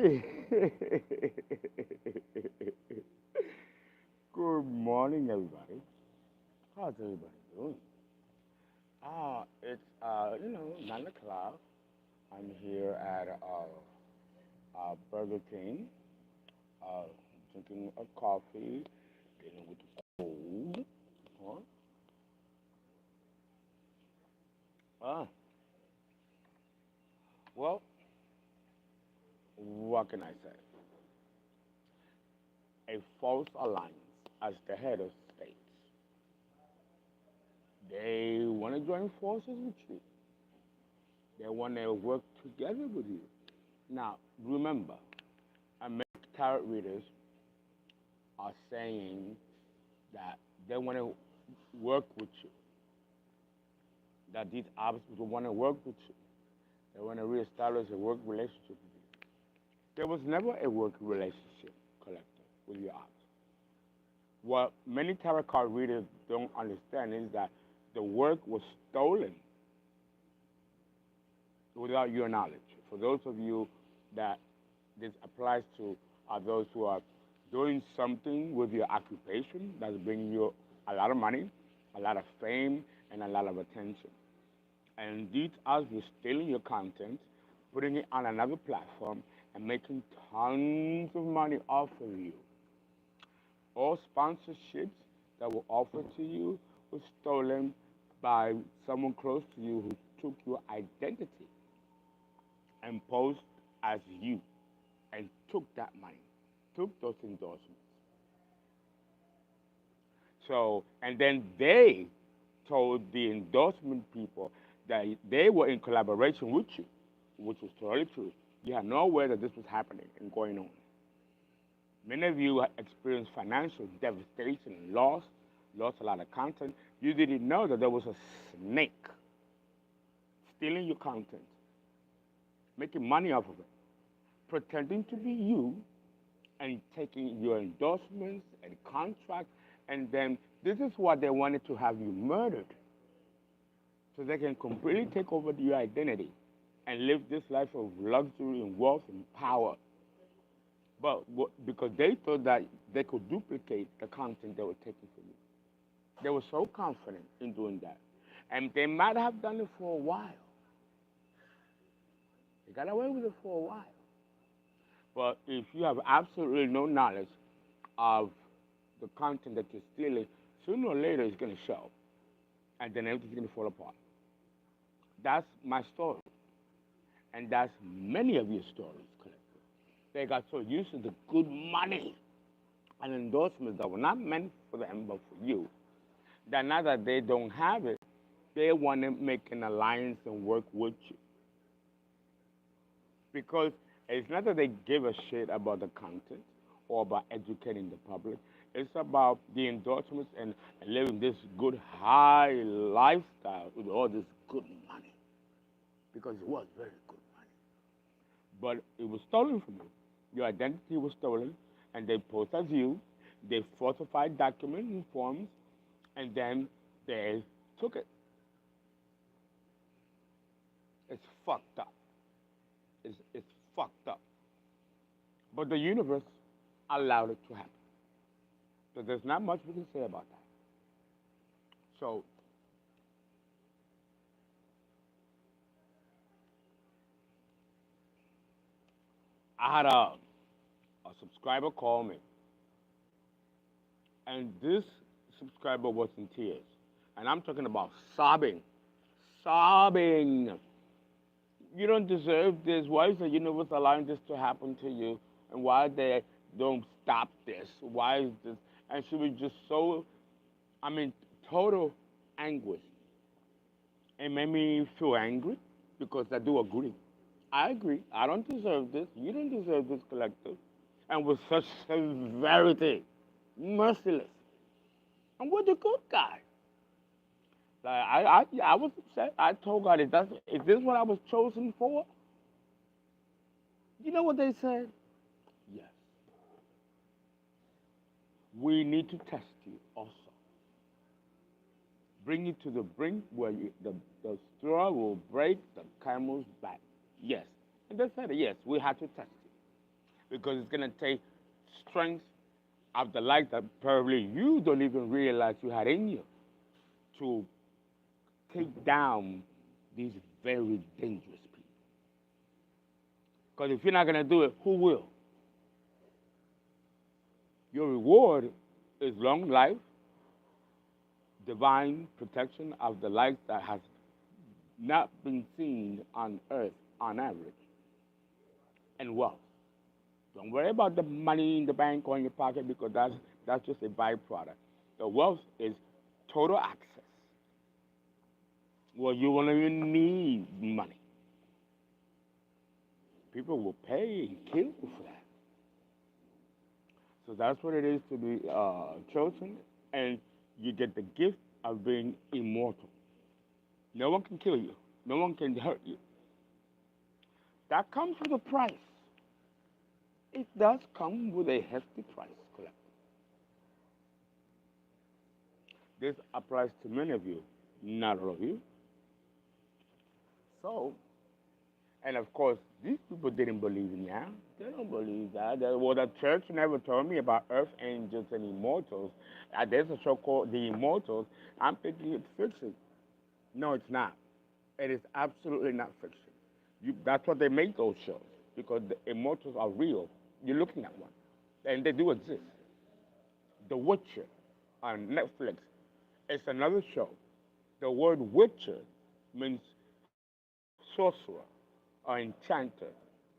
Hey! Good morning, everybody. How's everybody doing? It's 9 o'clock. I'm here at Burger King, uh, drinking a coffee, dealing with the cold. Huh? Ah, well, what can I say? A false alliance as the head of states. They want to join forces with you. They want to work together with you. Now, remember, American tarot readers are saying that they want to work with you, that these obstacles want to work with you. They want to reestablish a work relationship with you. There was never a work relationship, collector, with your ops. What many tarot card readers don't understand is that the work was stolen without your knowledge. For those of you that this applies to are those who are doing something with your occupation that's bringing you a lot of money, a lot of fame, and a lot of attention. And these are you stealing your content, putting it on another platform, and making tons of money off of you. All sponsorships that were offered to you were stolen by someone close to you who took your identity and posed as you and took that money, took those endorsements. So, and then they told the endorsement people that they were in collaboration with you, which was totally true. You had no aware that this was happening and going on. Many of you experienced financial devastation and lost a lot of content. You didn't know that there was a snake stealing your content, making money off of it, pretending to be you and taking your endorsements and contracts, and then this is what they wanted to have you murdered so they can completely take over your identity and live this life of luxury and wealth and power. But because they thought that they could duplicate the content they were taking from you. They were so confident in doing that. And they might have done it for a while. They got away with it for a while. But if you have absolutely no knowledge of the content that you're stealing, sooner or later it's going to show. And then everything's going to fall apart. That's my story. And that's many of your stories, collective. They got so used to the good money and endorsements that were not meant for them but for you, that now that they don't have it, they want to make an alliance and work with you. Because it's not that they give a shit about the content or about educating the public. It's about the endorsements and living this good high lifestyle with all this good money. Because it was very good money. But it was stolen from you. Your identity was stolen, and they posed as you. They falsified documents and forms, and then they took it. It's fucked up. It's fucked up. But the universe allowed it to happen. So there's not much we can say about that. So I had a subscriber call me, and this subscriber was in tears. And I'm talking about sobbing. Sobbing. You don't deserve this. Why is the universe allowing this to happen to you? And why they don't stop this? Why is this? And she was just so, total anguish. It made me feel angry because I do agree. I agree. I don't deserve this. You don't deserve this, collective. And with such severity, merciless. And we're the good guy. Like I was upset. I told God, is this what I was chosen for? You know what they said? Yes. We need to test you also. Bring you to the brink where the straw will break the camel's back. Yes. And they said, yes, we had to test you. because it's going to take strength of the light that probably you don't even realize you had in you to take down these very dangerous people. Because if you're not going to do it, who will? Your reward is long life, divine protection of the light that has not been seen on earth on average, and wealth. Don't worry about the money in the bank or in your pocket because that's just a byproduct. The wealth is total access. Well, you won't even need money. People will pay and kill you for that. So that's what it is to be chosen, and you get the gift of being immortal. No one can kill you. No one can hurt you. That comes with a price. It does come with a hefty price, correct? This applies to many of you, not all of you. So, and of course, these people didn't believe in that. They don't believe that. Well, the church never told me about earth angels and immortals. There's a show called The Immortals. I'm thinking it's fiction. No, it's not. It is absolutely not fiction. That's what they make those shows, because the immortals are real. You're looking at one, and they do exist. The Witcher on Netflix. It's another show. The word Witcher means sorcerer or enchanter,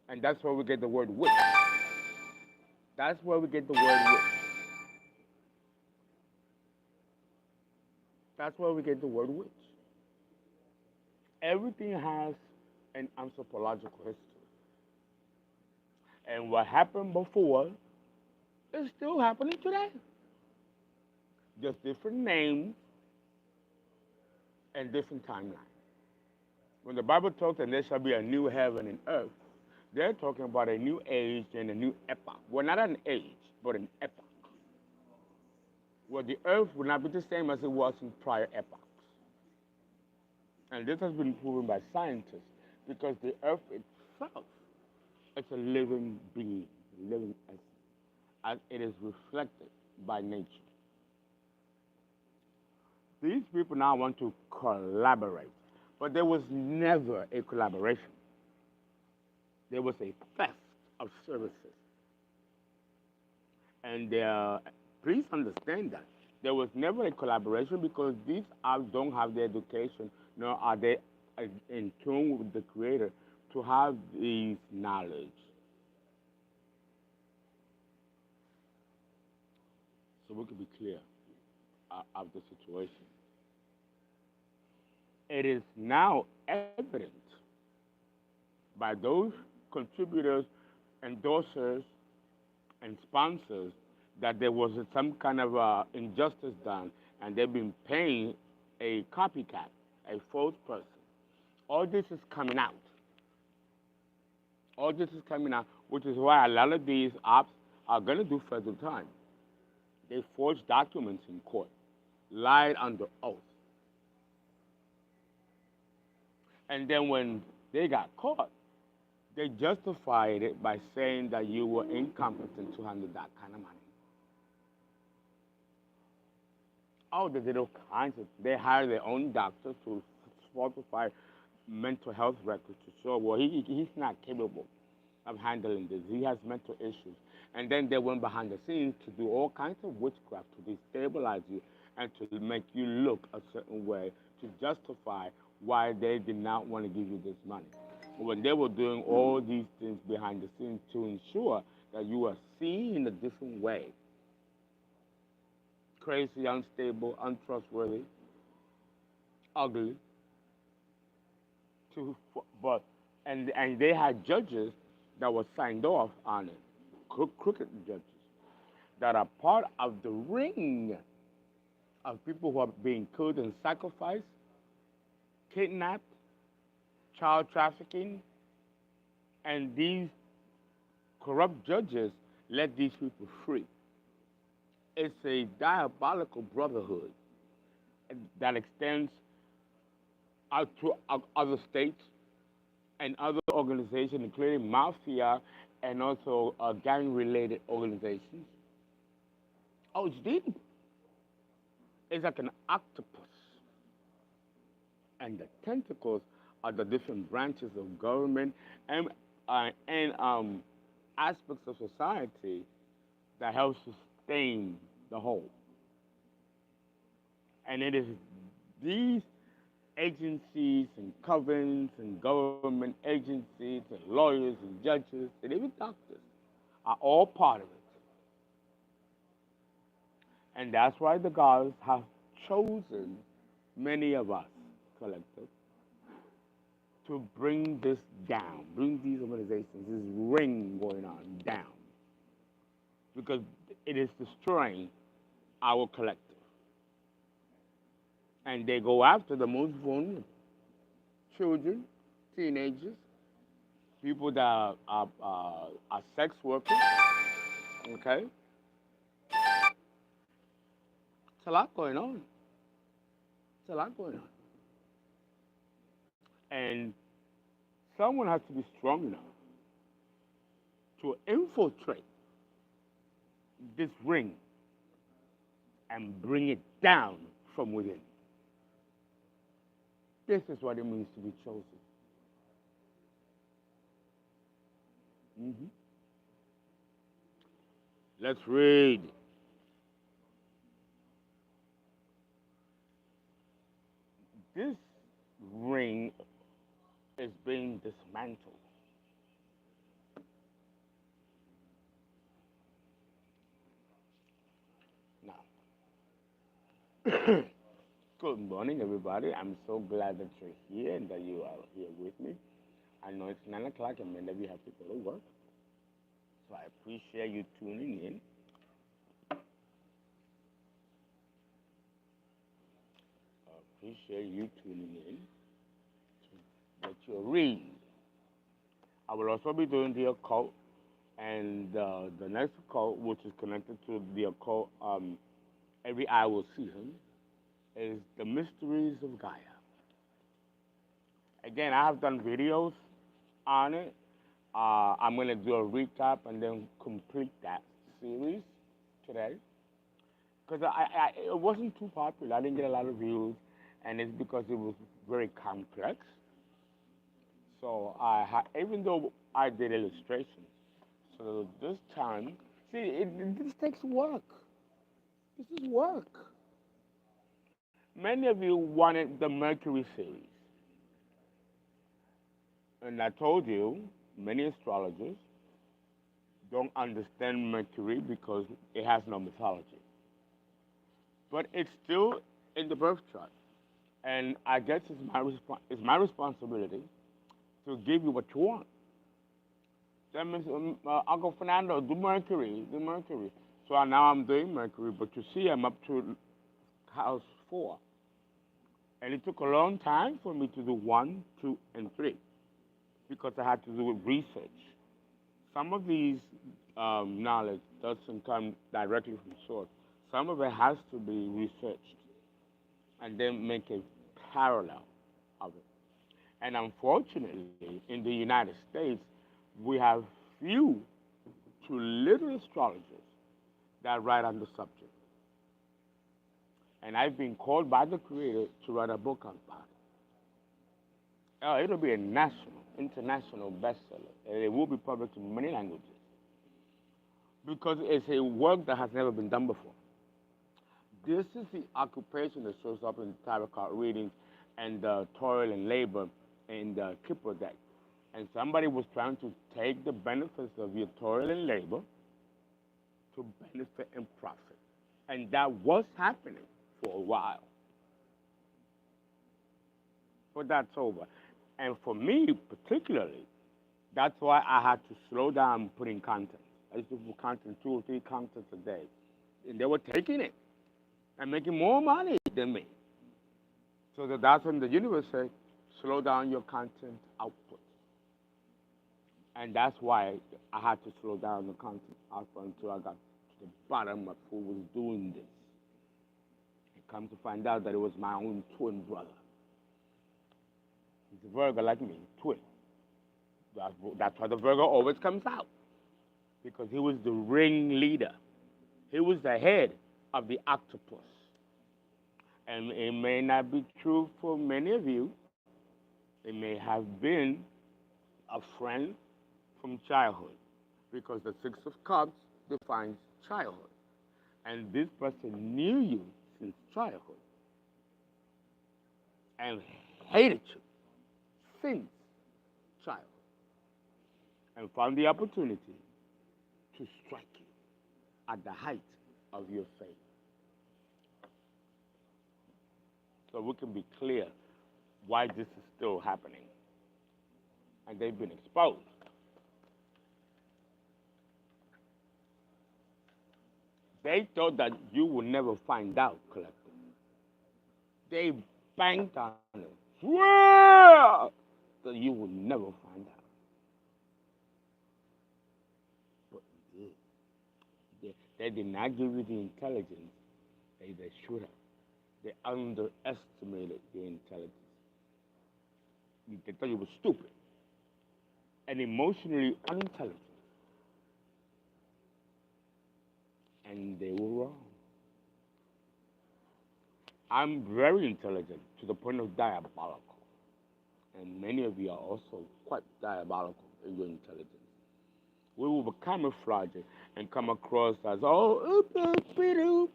and that's where we get the word witch. That's where we get the word witch. That's where we get the word witch. Everything has an anthropological history. And what happened before is still happening today. Just different names and different timelines. When the Bible talks that there shall be a new heaven and earth, they're talking about a new age and a new epoch. Well, not an age, but an epoch. Where the earth will not be the same as it was in prior epochs. And this has been proven by scientists, because the earth itself is a living being, living essence, as it is reflected by nature. These people now want to collaborate, but there was never a collaboration. There was a theft of services. And please understand that. There was never a collaboration because these don't have the education, nor are they in tune with the Creator to have these knowledge. So we can be clear of the situation. It is now evident by those contributors, endorsers, and sponsors that there was some kind of injustice done, and they've been paying a copycat, a false person. All this is coming out. All this is coming out, which is why a lot of these ops are going to do federal time. They forged documents in court, lied under oath. And then when they got caught, they justified it by saying that you were incompetent to handle that kind of money. Oh, they did all kinds of. They hired their own doctors to falsify mental health records to show, well, he's not capable of handling this. He has mental issues. And then they went behind the scenes to do all kinds of witchcraft to destabilize you and to make you look a certain way to justify why they did not want to give you this money. When they were doing all these things behind the scenes to ensure that you are seen in a different way. Crazy, unstable, untrustworthy, ugly. And they had judges that were signed off on it, crooked judges, that are part of the ring of people who are being killed and sacrificed, kidnapped, child trafficking, and these corrupt judges let these people free. It's a diabolical brotherhood that extends out to other states and other organizations, including mafia and also gang-related organizations. Oh, it's deep. It's like an octopus, and the tentacles are the different branches of government and aspects of society that help sustain the whole. And it is these agencies and covens and government agencies and lawyers and judges and even doctors are all part of it. And that's why the gods have chosen many of us, collective, to bring this down, bring these organizations, this ring going on down, because it is destroying our collective. And they go after the most vulnerable children, teenagers, people that are sex workers, okay? It's a lot going on. It's a lot going on. And someone has to be strong enough to infiltrate this ring and bring it down from within. This is what it means to be chosen. hmm Let's read. This ring is being dismantled. Now, good morning, everybody. I'm so glad that you're here and that you are here with me. I know it's 9 o'clock and many of you have to go to work, so I appreciate you tuning in. I appreciate you tuning in to get your read. I will also be doing the occult, and the next occult, which is connected to the occult, every eye will see him, is the mysteries of Gaia. Again, I have done videos on it. I'm going to do a recap and then complete that series today. Because it wasn't too popular. I didn't get a lot of views, and it's because it was very complex. So even though I did illustrations, so this time, see, this takes work. This is work. Many of you wanted the Mercury series. And I told you, many astrologers don't understand Mercury because it has no mythology. But it's still in the birth chart. And I guess it's my responsibility to give you what you want. That means, Uncle Fernando, do Mercury, do Mercury. So now I'm doing Mercury, but you see I'm up to house 4. And it took a long time for me to do 1, 2, and 3 because I had to do research. Some of these knowledge doesn't come directly from source. Some of it has to be researched and then make a parallel of it. And unfortunately, in the United States, we have few to little astrologers that write on the subject. And I've been called by the Creator to write a book about it. It'll be a national, international bestseller, and it will be published in many languages because it's a work that has never been done before. This is the occupation that shows up in tarot card readings and the toil and labor in the Kipper deck. And somebody was trying to take the benefits of your toil and labor to benefit and profit. And that was happening for a while. But that's over. And for me, particularly, that's why I had to slow down putting content. I used to put content, 2 or 3 contents a day. And they were taking it and making more money than me. So that's when the universe said, slow down your content output. And that's why I had to slow down the content output until I got to the bottom of who was doing this. And come to find out that it was my own twin brother. He's a Virgo like me, twin. That's why the Virgo always comes out. because he was the ringleader. He was the head of the octopus. And it may not be true for many of you. It may have been a friend from childhood, because the Six of Cups defines childhood. And this person knew you since childhood and hated you since childhood and found the opportunity to strike you at the height of your faith. So we can be clear why this is still happening. And they've been exposed. They thought that you would never find out, collective. They banked on it. Swear that you would never find out. But you did. They did not give you the intelligence they should have. They underestimated your intelligence. They thought you were stupid and emotionally unintelligent. And they were wrong. I'm very intelligent to the point of diabolical. And many of you are also quite diabolical in your intelligence. We will camouflage it and come across as, oh, oop, oop, oop, oop.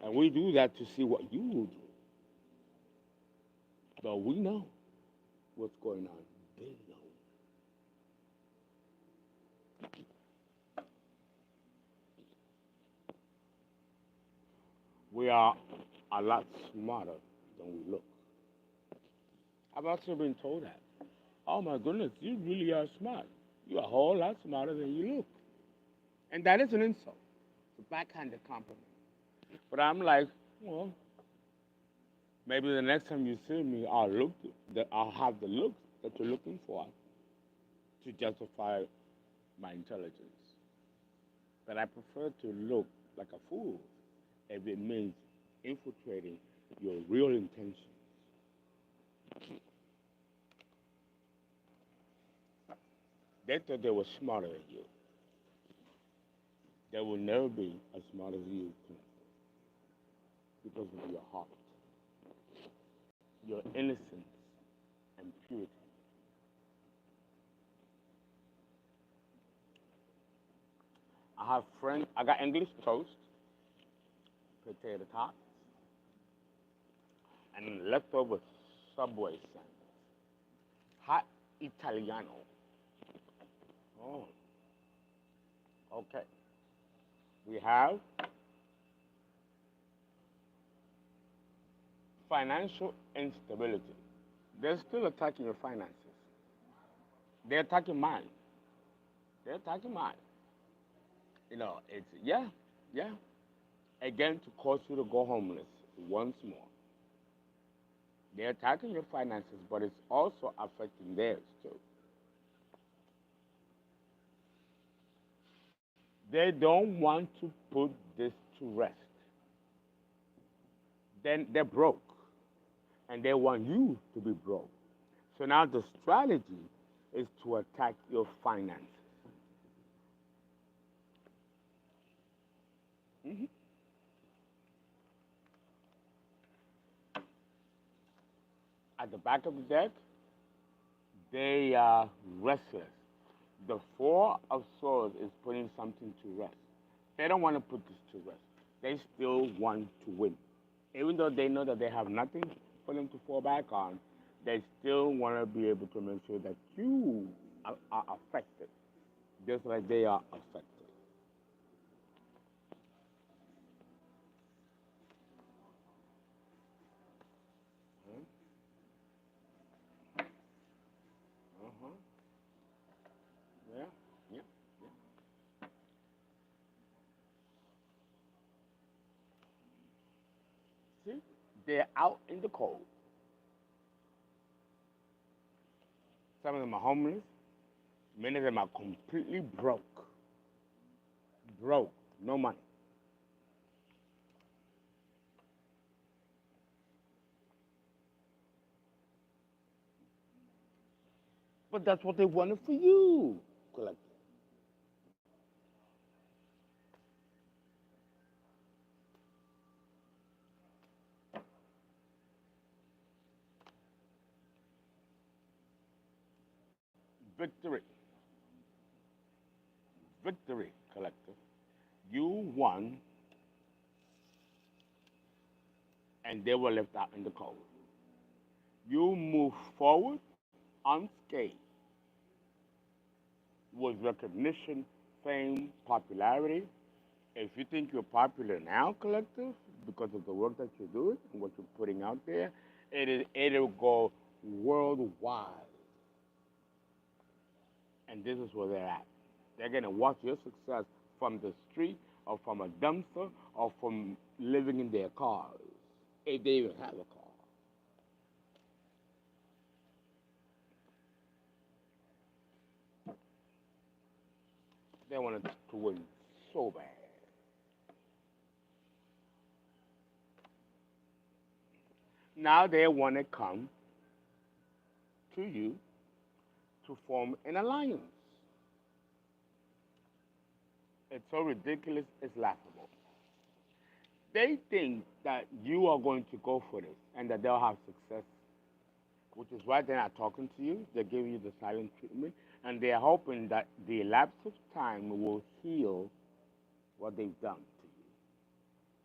And we do that to see what you will do. But we know what's going on. They know. We are a lot smarter than we look. I've also been told that. Oh my goodness, you really are smart. You're a whole lot smarter than you look. And that is an insult. It's a backhanded compliment. But I'm like, well, maybe the next time you see me, I'll have the looks that you're looking for to justify my intelligence. But I prefer to look like a fool if it means infiltrating your real intentions. They thought they were smarter than you. They will never be as smart as you because of your heart, your innocence and purity. I have friends, I got English toast, potato tots, and leftover Subway sandwich. Hot Italiano. Oh, okay. We have financial instability. They're still attacking your finances. They're attacking mine. They're attacking mine. You know, it's, yeah. Again, to cause you to go homeless once more. They're attacking your finances, but it's also affecting theirs too. They don't want to put this to rest. Then they're broke, and they want you to be broke. So now the strategy is to attack your finances. hmm At the back of the deck, they are restless. The Four of Swords is putting something to rest. They don't want to put this to rest. They still want to win. Even though they know that they have nothing for them to fall back on, they still want to be able to make sure that you are affected, just like they are affected. Mhm. Uh-huh. Yeah, yeah, yeah. See, they're out in the cold. Some of them are homeless. Many of them are completely broke. Broke, no money. But that's what they wanted for you, collective. Victory. Victory Collective. You won, and they were left out in the cold. You move forward unscathed with recognition, fame, popularity. If you think you're popular now, Collective, because of the work that you're doing and what you're putting out there, it'll go worldwide. And this is where they're at. They're gonna watch your success from the street or from a dumpster or from living in their cars, if they even have a car. They wanted to win so bad. Now they want to come to you to form an alliance. It's so ridiculous, it's laughable. They think that you are going to go for this and that they'll have success, which is why they're not talking to you. They're giving you the silent treatment, and they're hoping that the lapse of time will heal what they've done to you.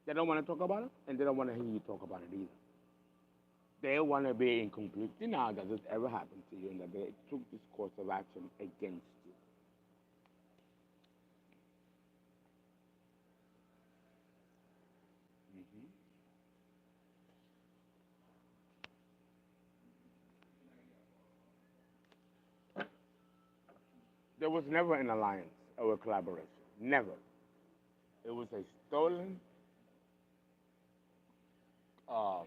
They don't want to talk about it, and they don't want to hear you talk about it either. They want to be in complete denial that this ever happened to you and that they took this course of action against you. Mhm. There was never an alliance or a collaboration. Never. It was a stolen. Uh,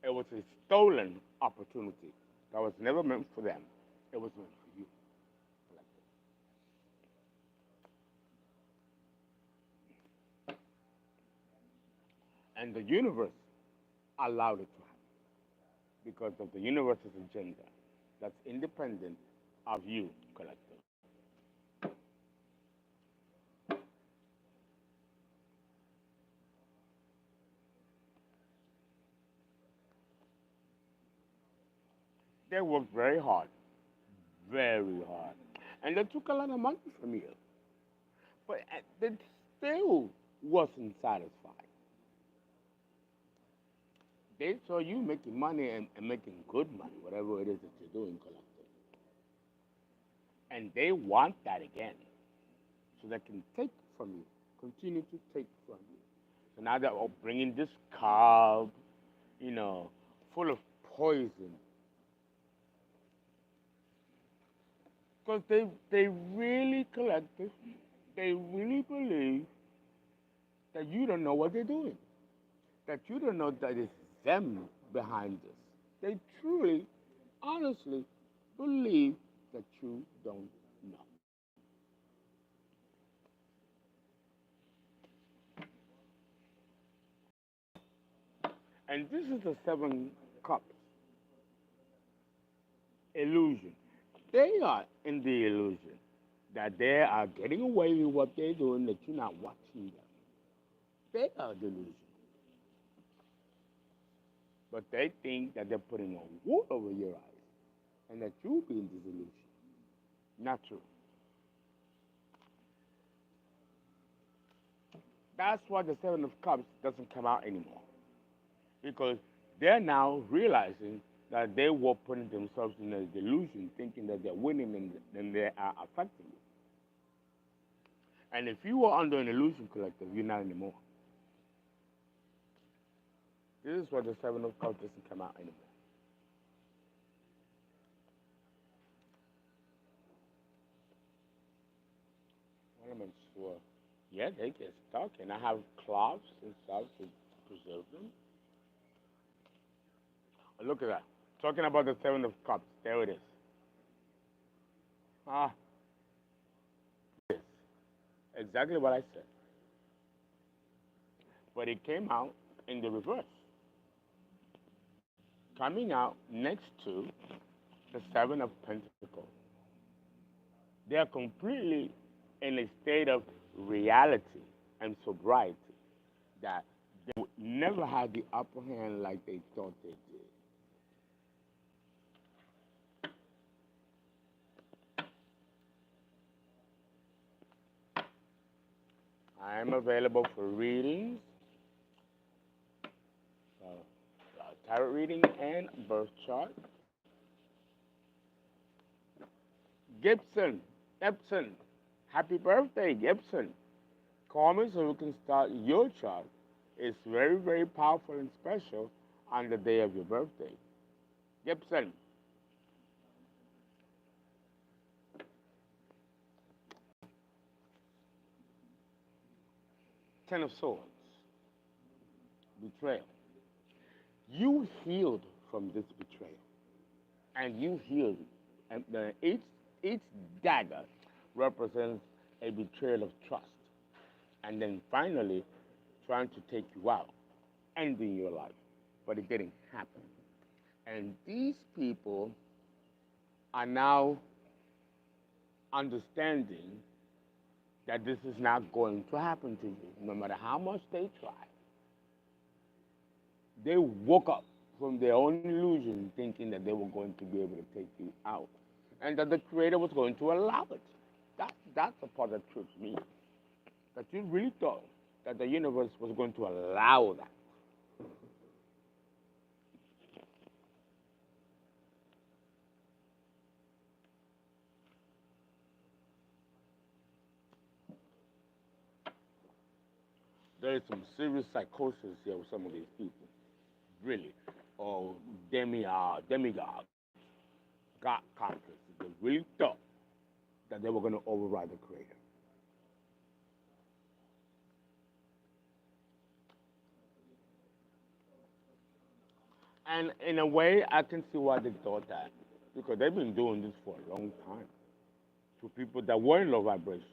it was a stolen opportunity that was never meant for them. It was meant for you. And the universe allowed it to happen because of the universe's agenda that's independent of you, collective. They worked very hard, and they took a lot of money from you, but they still wasn't satisfied. They saw you making money and making good money, whatever it is that you're doing, collective, and they want that again, so they can take from you, continue to take from you. So now they're all bringing this carb, you know, full of poison, because they really collective, they really believe that you don't know what they're doing, that you don't know that it's them behind this. They truly, honestly believe that you don't know. And this is the seven cups illusion. They are in the illusion that they are getting away with what they're doing, that you're not watching them. They are delusion. But they think that they're putting a wool over your eyes and that you'll be in disillusion. Not true. That's why the Seven of Cups doesn't come out anymore. Because they're now realizing that they were putting themselves in a delusion, thinking that they're winning and they are affecting you. And if you were under an illusion collective, you're not anymore. This is why the Seven of Cups doesn't come out anymore. Well, I'm not sure. Yeah, they get stuck, and I have cloths and stuff to preserve them. Look at that. Talking about the Seven of Cups. There it is. Ah, yes. Exactly what I said. But it came out in the reverse. Coming out next to the Seven of Pentacles. They are completely in a state of reality and sobriety that they would never have the upper hand like they thought they did. I am available for readings, tarot reading, and birth chart. Gibson, Epson, happy birthday, Gibson. Call me so we can start your chart. It's very, very powerful and special on the day of your birthday. Gibson. Ten of Swords, betrayal. You healed from this betrayal, and you healed. And each dagger represents a betrayal of trust, and then finally trying to take you out, ending your life, but it didn't happen. And these people are now understanding that this is not going to happen to you, no matter how much they try. They woke up from their own illusion thinking that they were going to be able to take you out and that the Creator was going to allow it. That's the part that trips me. That you really thought that the universe was going to allow that. There is some serious psychosis here with some of these people, really, or demigods, God consciousness. They really thought that they were going to override the Creator. And in a way, I can see why they thought that, because they've been doing this for a long time to people that were in low vibration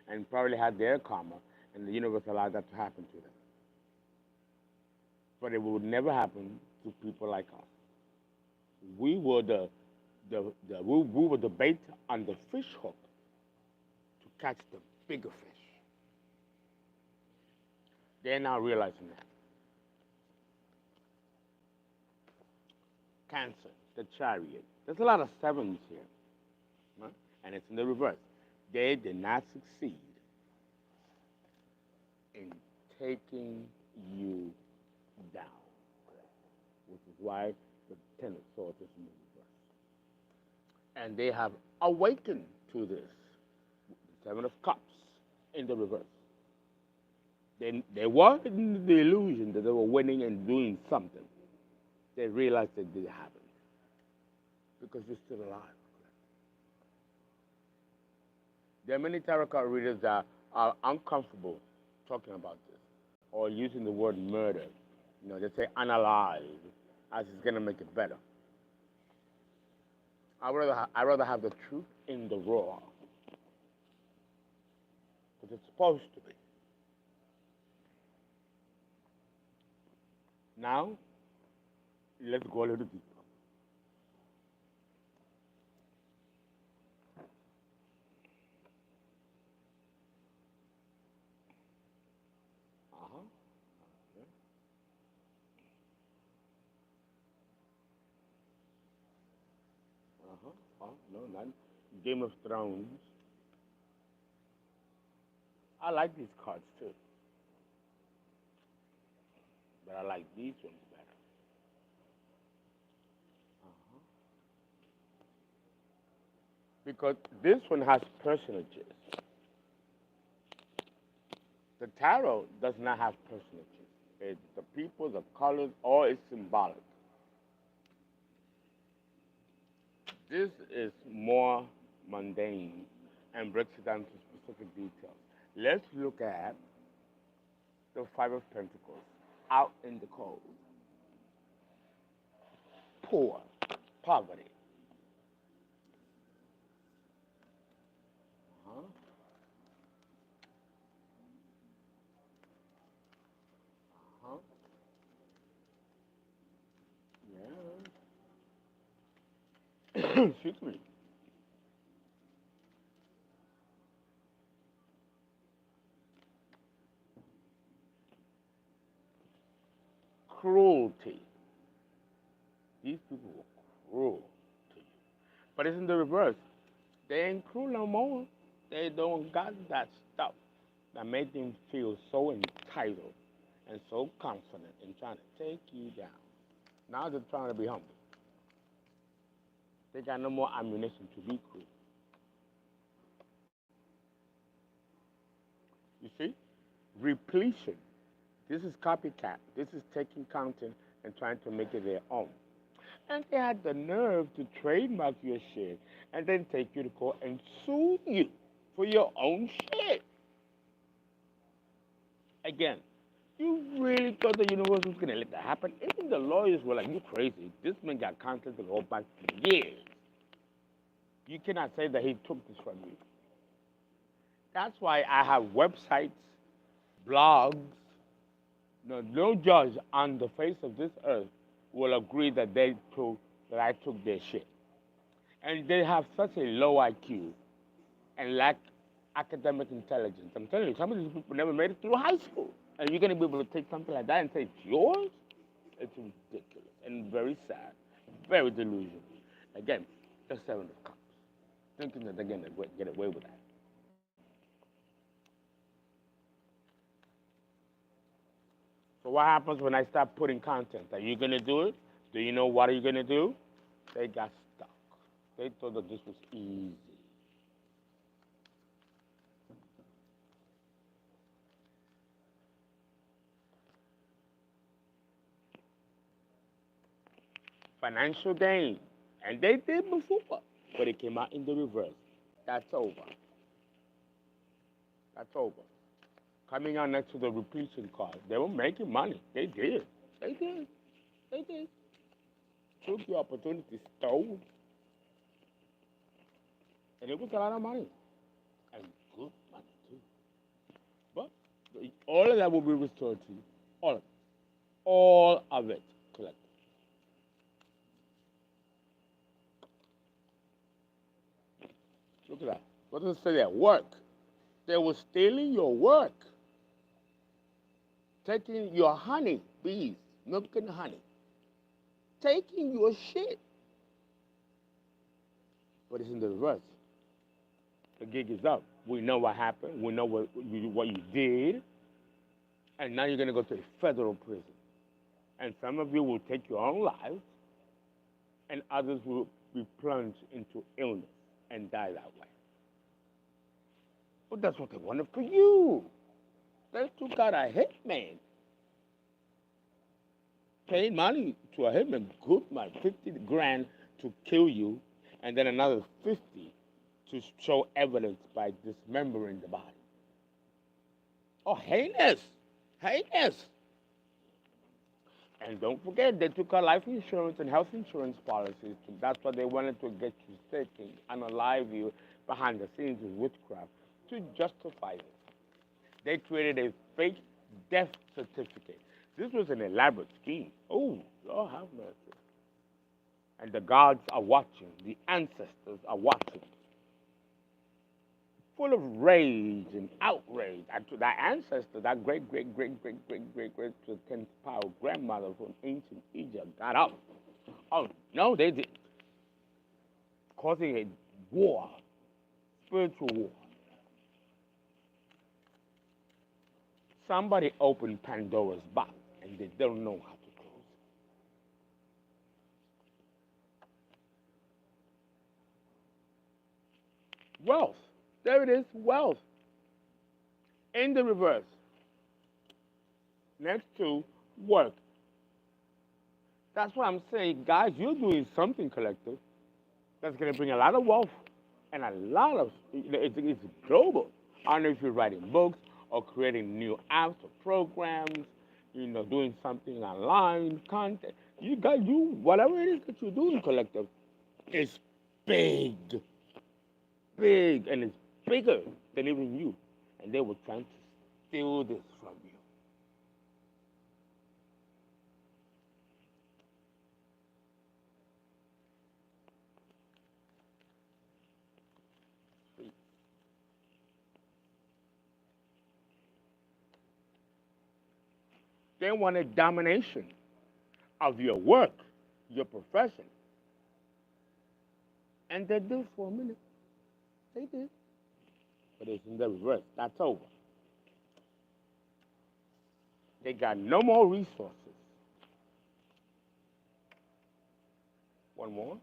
and probably had their karma, and the universe allowed that to happen to them. But it would never happen to people like us. We were we were the bait on the fish hook to catch the bigger fish. They're now realizing that. Cancer, the chariot. There's a lot of sevens here, right? And it's in the reverse. They did not succeed in taking you down, which is why the Ten of Swords is in the reverse. And they have awakened to this. The Seven of Cups in the reverse. They were in the illusion that they were winning and doing something. They realized that it happened because you're still alive. There are many tarot card readers that are uncomfortable talking about this or using the word murder. You know, they say analyze as it's going to make it better. I'd rather have the truth in the raw because it's supposed to be. Now, let's go a little deeper. Uh-huh. Okay. Uh-huh. Oh, no, not Game of Thrones. I like these cards too, but I like these ones better. Uh-huh. Because this one has personages. The tarot does not have personages. It's the people, the colors, all is symbolic. This is more mundane and breaks it down to specific details. Let's look at the Five of Pentacles out in the cold. Poor, poverty. Uh-huh. Uh-huh. Yeah. Excuse me. Cruelty. These people were cruel to you. But it's in the reverse. They ain't cruel no more. They don't got that stuff. that made them feel so entitled and so confident in trying to take you down. Now they're trying to be humble. They got no more ammunition to be cruel. You see? Repletion. This is copycat. This is taking content and trying to make it their own. And they had the nerve to trademark your shit and then take you to court and sue you for your own shit. Again, you really thought the universe was going to let that happen? Even the lawyers were like, you crazy. This man got content to go back for years. You cannot say that he took this from you. That's why I have websites, blogs. No judge on the face of this earth will agree that I took their shit. And they have such a low IQ and lack academic intelligence. I'm telling you, some of these people never made it through high school. And you're going to be able to take something like that and say it's yours? It's ridiculous and very sad, very delusional. Again, the Seven of Cups, thinking that they're going to get away with that. So what happens when I start putting content? Are you going to do it? Do you know what are you going to do? They got stuck. They thought that this was easy. Financial gain. And they did before, but it came out in the reverse. That's over. That's over. Coming on next to the repletion card, they were making money. They did. They did. They did. Took the opportunity, stole. And it was a lot of money. And good money, too. But all of that will be restored to you. All of it. All of it collected. Look at that. What does it say there? Work. They were stealing your work. Taking your honey, bees, milk and honey. Taking your shit. But it's in the reverse. The gig is up. We know what happened. We know what you did. And now you're going to go to the federal prison. And some of you will take your own lives. And others will be plunged into illness and die that way. But that's what they wanted for you. They took out a hitman. Paid money to a hitman, good money, 50 grand to kill you, and then another 50 to show evidence by dismembering the body. Oh, heinous! Heinous! And don't forget, they took out life insurance and health insurance policies. That's what they wanted to get you sick and unalive you behind the scenes of witchcraft to justify it. They created a fake death certificate. This was an elaborate scheme. Oh, Lord have mercy. And the gods are watching. The ancestors are watching. Full of rage and outrage. And to that ancestor, that great, great, great, great, great, great, great, to 10th power grandmother from ancient Egypt got up. Oh, no, they did. Causing a war, spiritual war. Somebody opened Pandora's box, and they don't know how to close it. Wealth. There it is, wealth. In the reverse. Next to work. That's what I'm saying. Guys, you're doing something collective that's going to bring a lot of wealth and a lot of, it's global. I don't know if you're writing books or creating new apps or programs, doing something online, content. Whatever it is that you're doing collective, is big. Big, and it's bigger than even you. And they were trying to steal this from you. They wanted domination of your work, your profession. And they did for a minute. They did. But it's in the reverse. That's over. They got no more resources. One more.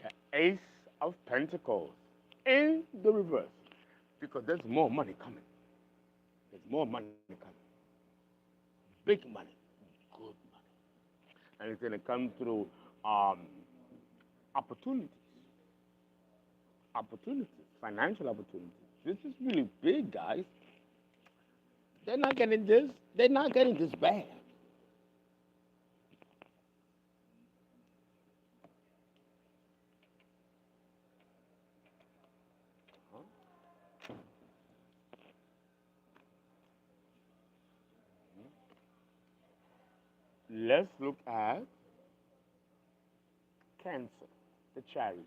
The Ace of Pentacles in the reverse. Because there's more money coming. There's more money coming. Big money. Good money. And it's going to come through um, opportunities. Opportunities. Financial opportunities. This is really big, guys. They're not getting this. They're not getting this bad. Let's look at Cancer, the Chariot,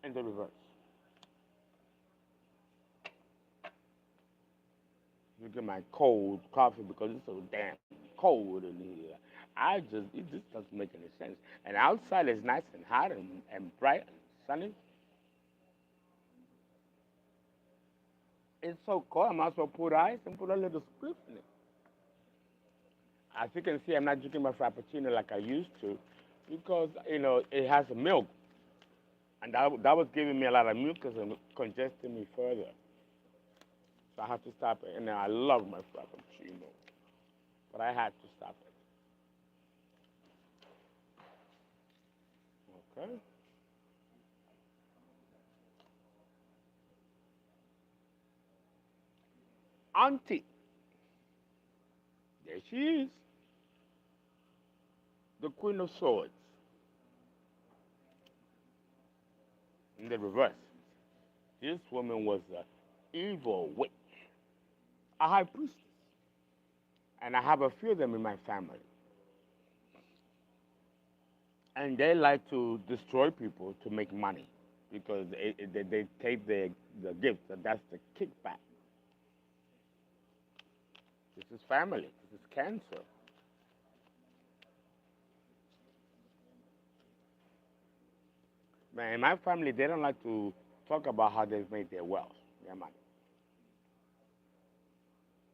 in the reverse. Look at my cold coffee because it's so damn cold in here. It just doesn't make any sense. And outside is nice and hot and bright and sunny. It's so cold, I might as well put ice and put a little script in it. As you can see, I'm not drinking my frappuccino like I used to because, it has milk. And that was giving me a lot of mucus and congesting me further. So I had to stop it. And I love my frappuccino. But I had to stop it. Okay. Auntie. There she is. The Queen of Swords. In the reverse. This woman was an evil witch. A high priestess. And I have a few of them in my family. And they like to destroy people to make money because they take the gifts, and that's the kickback. This is family. This is Cancer. Man, in my family, they don't like to talk about how they've made their wealth, their money.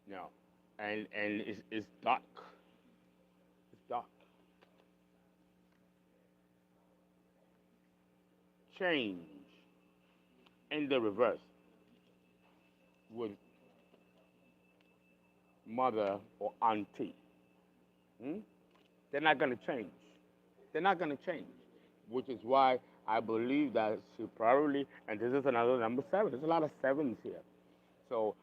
No. And it's dark. It's dark. Change in the reverse with mother or auntie. Hmm? They're not going to change. They're not going to change, which is why I believe that she probably, and this is another number seven. There's a lot of sevens here. So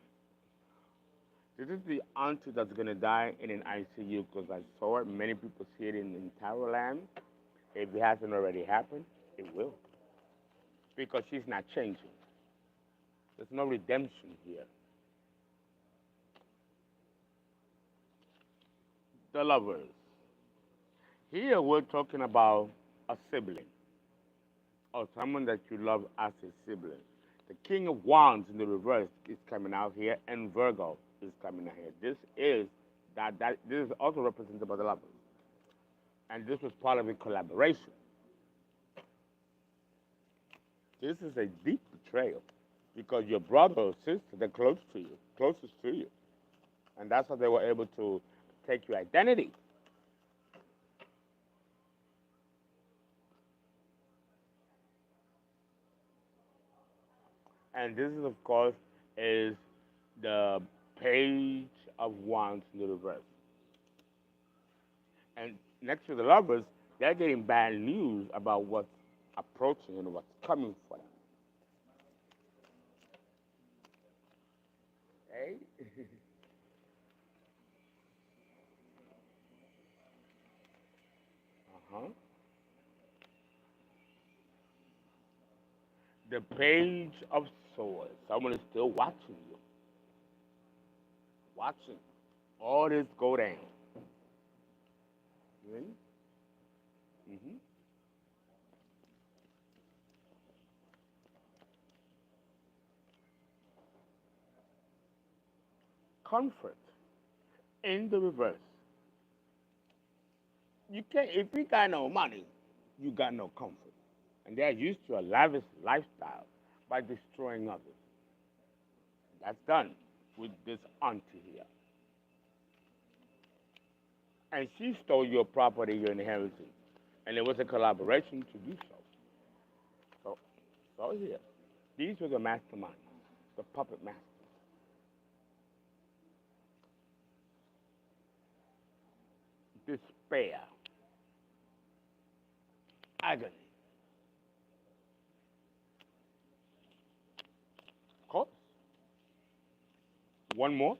this is the auntie that's going to die in an ICU because I saw it. Many people see it in Tarot land. If it hasn't already happened, it will. Because she's not changing. There's no redemption here. The Lovers. Here we're talking about a sibling or someone that you love as a sibling. The King of Wands in the reverse is coming out here, and Virgo is coming out here. This is also represented by the Lovers, and this was part of a collaboration. This is a deep betrayal because your brother or sister, they're close to you, closest to you, and that's how they were able to take your identity. And this is, of course, is the Page of Wands in the reverse. And next to the Lovers, they're getting bad news about what's approaching and what's coming for them. Okay? Uh-huh. The Page of Swords. Someone is still watching you. Watching all this go down. Mm-hmm. Comfort in the reverse. You can't if you got no money, you got no comfort. And they are used to a lavish lifestyle by destroying others. That's done with this auntie here. And she stole your property, your inheritance. And it was a collaboration to do so. So, so here. These were the masterminds, the puppet masters. Despair, agony. Of course. One more.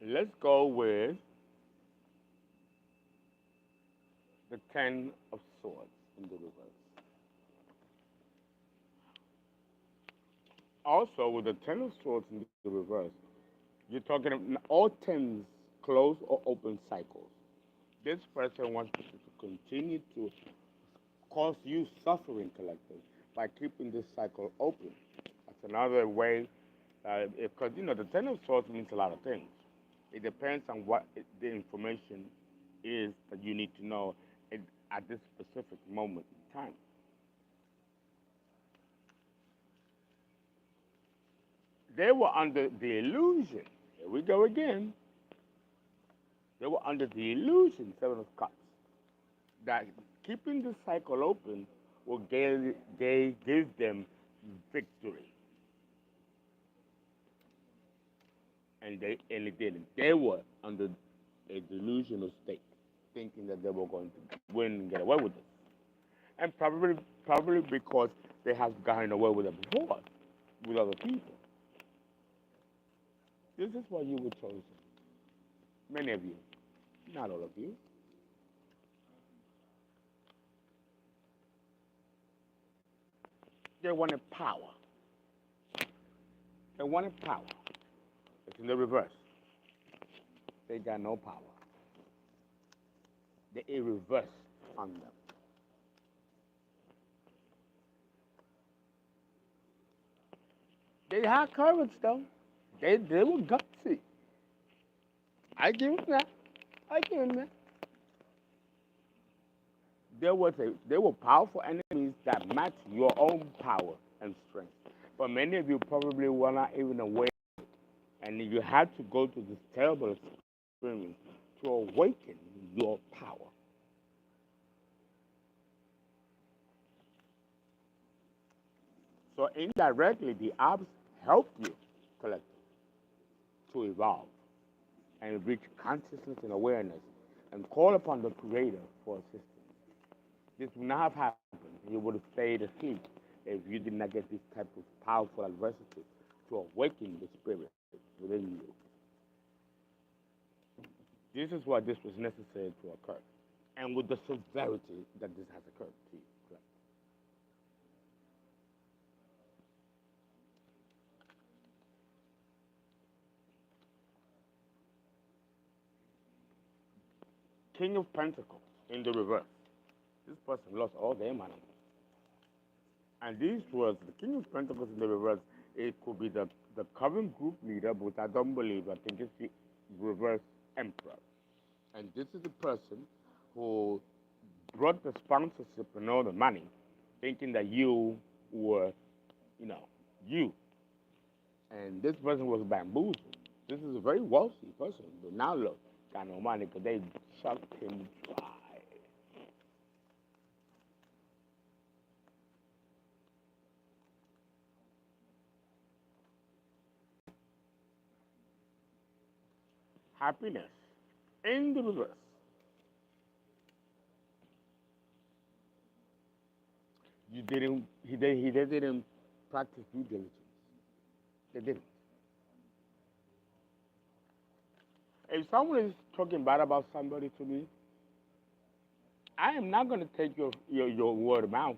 Let's go with the Ten of Swords in the reverse. Also, with the Ten of Swords in the reverse, you're talking about all tens close or open cycles. This person wants to continue to cause you suffering, collective, by keeping this cycle open. That's another way, because the Ten of Swords means a lot of things. It depends on what the information is that you need to know at this specific moment in time. They were under the illusion, here we go again, they were under the illusion, Seven of Cups, that keeping the cycle open will give them victory. And it didn't. They were under a delusional state, thinking that they were going to win and get away with it. And probably because they have gotten away with it before with other people. This is why you were chosen. Many of you, not all of you. They wanted power. They wanted power. It's in the reverse. They got no power. They reversed on them. They had courage, though. They were gutsy. I give them that. I give them that. There were powerful enemies that matched your own power and strength. But many of you probably were not even aware, and you had to go through this terrible experience to awaken your power. So indirectly, the ops helped you collectively to evolve and reach consciousness and awareness and call upon the Creator for assistance. This would not have happened. You would have stayed asleep if you did not get this type of powerful adversity to awaken the spirit within you. This is why this was necessary to occur, and with the severity that this has occurred to you. King of Pentacles in the reverse. This person lost all their money. And these words, the King of Pentacles in the reverse, it could be the current group leader, but I don't believe, I think it's the reverse emperor. And this is the person who brought the sponsorship and all the money, thinking that you were, you. And this person was bamboozled. This is a very wealthy person, but now look, got no money because they sucked him dry. Happiness in the reverse. They didn't practice due diligence. They didn't. If someone is talking bad about somebody to me, I am not going to take your word of mouth.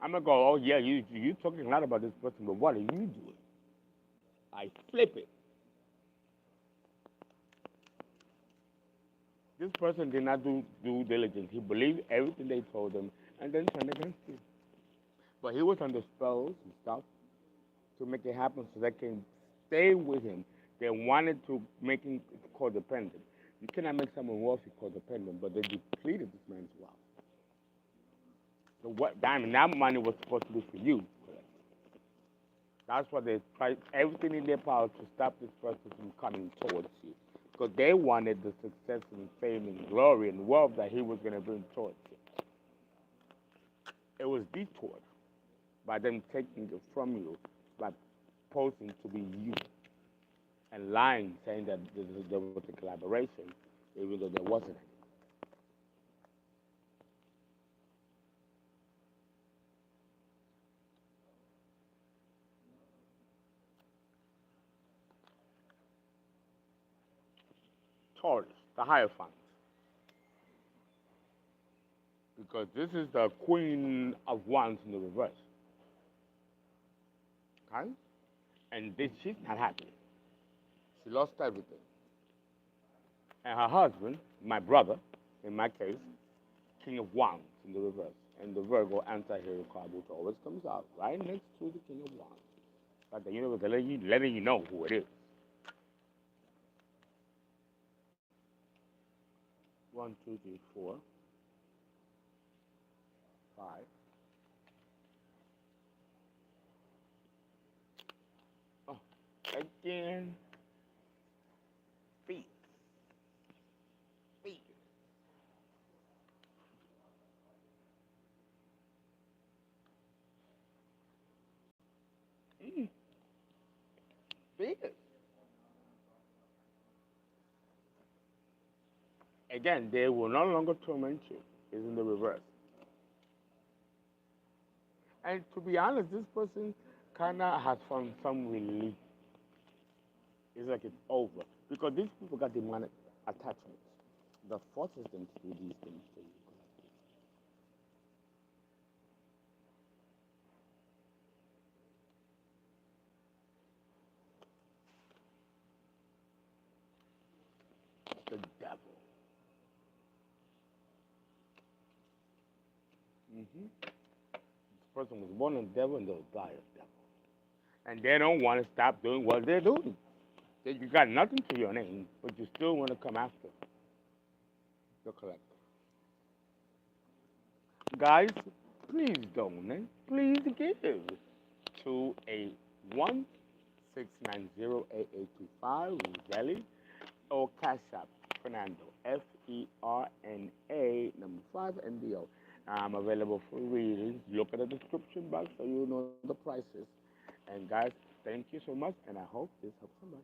I'm going to go, oh, yeah, you talking a lot about this person, but what are you doing? I flip it. This person did not do due diligence. He believed everything they told him and then turned against you. But he was under spells and stuff to make it happen so they can stay with him They wanted to make him codependent. You cannot make someone wealthy codependent, but they depleted this man's wealth. So what? Diamond, that money was supposed to be for you. That's why they tried everything in their power to stop this person from coming towards you, because they wanted the success and fame and glory and wealth that he was going to bring towards you. It was detoured by them taking it from you by posing to be you and lying, saying that there was a collaboration, even though there wasn't any. Taurus, the Hierophant, because this is the Queen of Wands in the reverse. Okay? And this, she's not happy. She lost everything. And her husband, my brother, in my case, King of Wands in the reverse. And the Virgo anti-hero card, which always comes out right next to the King of Wands. Like the universe letting you know who it is. 1, 2, 3, 4, 5. Oh, again. Feet. Feet. Mm. Feet. Again, they will no longer torment you. It's in the reverse. And to be honest, this person kind of has found some relief. It's like it's over. Because these people got demonic attachments that forces them to do these things to you. The devil. This person was born of the devil and they'll die of devil. And they don't want to stop doing what they're doing. You got nothing to your name, but you still want to come after the collector. Guys, please donate. Please give to a 1-690-8825 ZELLE or CashApp Fernando, FERNA number 5 NDO. I'm available for readings. Look at the description box so you know the prices. And guys, thank you so much, and I hope this helps somebody.